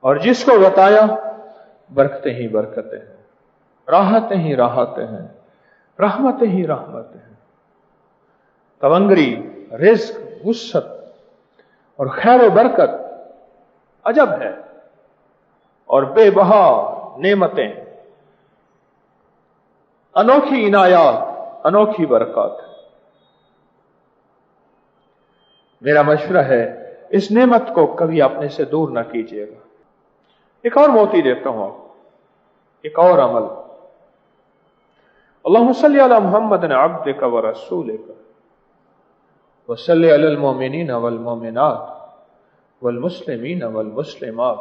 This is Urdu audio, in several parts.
اور جس کو بتایا برکتیں ہی برکتیں ہیں، راحتیں ہی راحتیں ہیں، رحمتیں ہی رحمتیں ہیں۔ تونگری، رزق، وسعت اور خیر و برکت عجب ہے، اور بے بہا نعمتیں، انوکھی عنایات، انوکھی برکات۔ میرا مشورہ ہے اس نعمت کو کبھی اپنے سے دور نہ کیجیے گا۔ ایک اور موتی دیتا ہوں آپ، ایک اور عمل۔ اللہم صلی علی محمد عبدک و رسولک وصلی علی المؤمنین والمؤمنات والمسلمین والمسلمات۔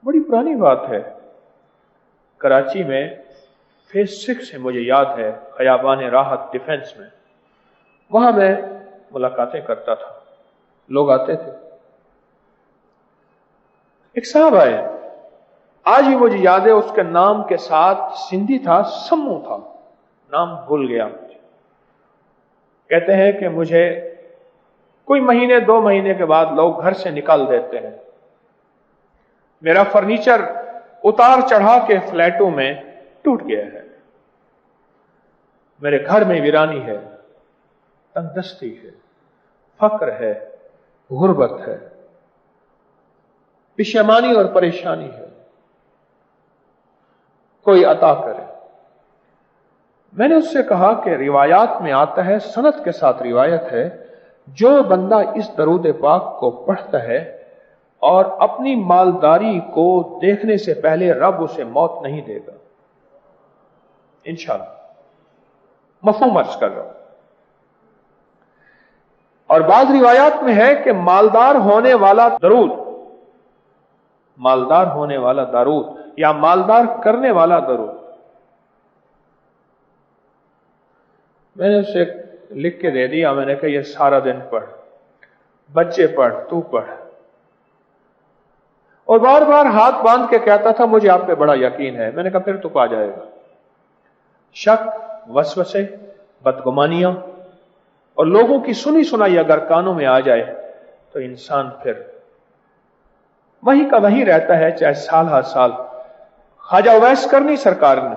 بڑی پرانی بات ہے، کراچی میں فیس 6 سے مجھے یاد ہے، خیابان راحت ڈیفنس میں، وہاں میں ملاقاتیں کرتا تھا، لوگ آتے تھے۔ ایک صاحب آئے، آج ہی مجھے یاد ہے، اس کے نام کے ساتھ سندھی تھا، سمو تھا، نام بھول گیا مجھے۔ کہتے ہیں کہ مجھے کوئی مہینے 2 مہینے کے بعد لوگ گھر سے نکال دیتے ہیں، میرا فرنیچر اتار چڑھا کے فلیٹوں میں ٹوٹ گیا ہے، میرے گھر میں ویرانی ہے، تنگ دستی ہے، فقر ہے، غربت ہے، پشیمانی اور پریشانی ہے، کوئی عطا کرے۔ میں نے اس سے کہا کہ روایات میں آتا ہے، سند کے ساتھ روایت ہے، جو بندہ اس درود پاک کو پڑھتا ہے اور اپنی مالداری کو دیکھنے سے پہلے رب اسے موت نہیں دے گا، انشاءاللہ۔ مفہوم عرض کر رہا ہوں۔ اور بعض روایات میں ہے کہ مالدار ہونے والا درود، مالدار ہونے والا درود یا مالدار کرنے والا درود، میں نے اسے لکھ کے دے دیا، میں نے کہا یہ سارا دن پڑھ، بچے پڑھ، تو پڑھ۔ اور بار بار ہاتھ باندھ کے کہتا تھا مجھے آپ پہ بڑا یقین ہے۔ میں نے کہا پھر تو پا جائے گا۔ شک، وسوسے، بدگمانیاں اور لوگوں کی سنی سنائی اگر کانوں میں آ جائے تو انسان پھر وہیں کا وہیں رہتا ہے، چاہے سال ہر سال۔ خواجہ اویس کرنی سرکار نے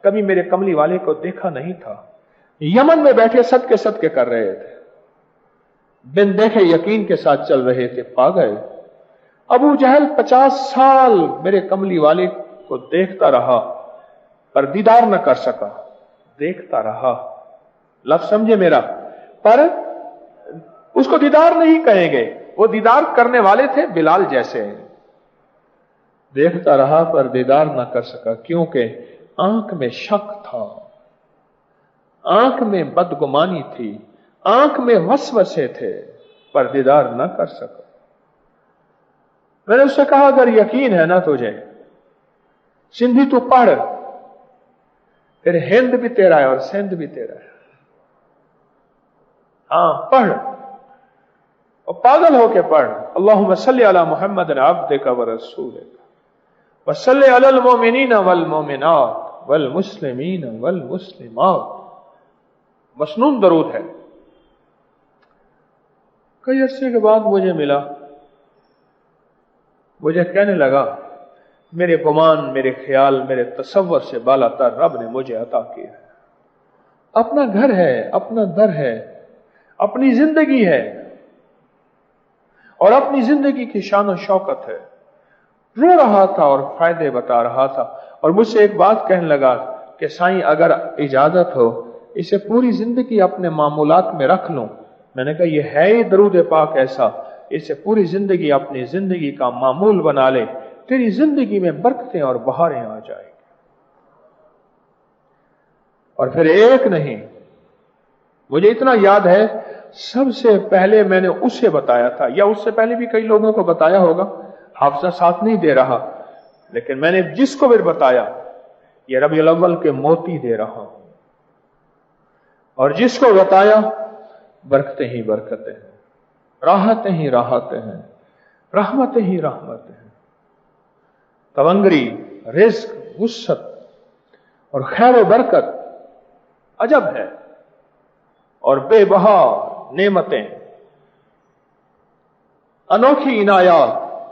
کبھی میرے کملی والے کو دیکھا نہیں تھا، یمن میں بیٹھے صدقے صدقے کر رہے تھے، بن دیکھے یقین کے ساتھ چل رہے تھے، پا گئے۔ ابو جہل 50 سال میرے کملی والے کو دیکھتا رہا پر دیدار نہ کر سکا، دیکھتا رہا، لفظ سمجھے میرا، پر اس کو دیدار نہیں کہیں گے، وہ دیدار کرنے والے تھے بلال جیسے، دیکھتا رہا پر دیدار نہ کر سکا، کیونکہ آنکھ میں شک تھا، آنکھ میں بدگمانی تھی، آنکھ میں وسوسے تھے، پر دیدار نہ کر سکا۔ میں نے اس سے کہا اگر یقین ہے نا تجھے، سندھی تو پڑھ، پھر ہند بھی تیرا ہے اور سندھ بھی تیرا ہے، ہاں پڑھ، اور پاگل ہو کے پڑھ۔ اللہم صلی علی محمد عبدک و رسولک وصلی علی المؤمنین والمؤمنات والمسلمین والمسلمات۔ مسنون درود ہے۔ کئی عرصے کے بعد مجھے ملا، مجھے کہنے لگا میرے گمان، میرے خیال، میرے تصور سے بالا تر رب نے مجھے عطا کیا ہے۔ اپنا گھر ہے، اپنا در ہے، اپنی زندگی ہے اور اپنی زندگی کی شان و شوکت ہے۔ رو رہا تھا اور فائدے بتا رہا تھا، اور مجھ سے ایک بات کہنے لگا کہ سائیں اگر اجازت ہو اسے پوری زندگی اپنے معمولات میں رکھ لوں۔ میں نے کہا یہ ہے ہی درود پاک ایسا، اسے پوری زندگی اپنی زندگی کا معمول بنا لے، تیری زندگی میں برکتیں اور بہاریں آ جائیں گی۔ اور پھر ایک نہیں، مجھے اتنا یاد ہے سب سے پہلے میں نے اسے بتایا تھا، یا اس سے پہلے بھی کئی لوگوں کو بتایا ہوگا، حافظہ ساتھ نہیں دے رہا، لیکن میں نے جس کو بھی بتایا یہ ربیع الاول کے موتی دے رہا ہوں، اور جس کو بتایا برکتیں ہی برکتیں ہیں، راحتیں ہی راحتیں ہیں، رحمتیں ہی رحمتیں ہیں۔ تونگری، رزق، وسعت اور خیر و برکت عجب ہے، اور بے بہا نعمتیں، انوکھی عنایات،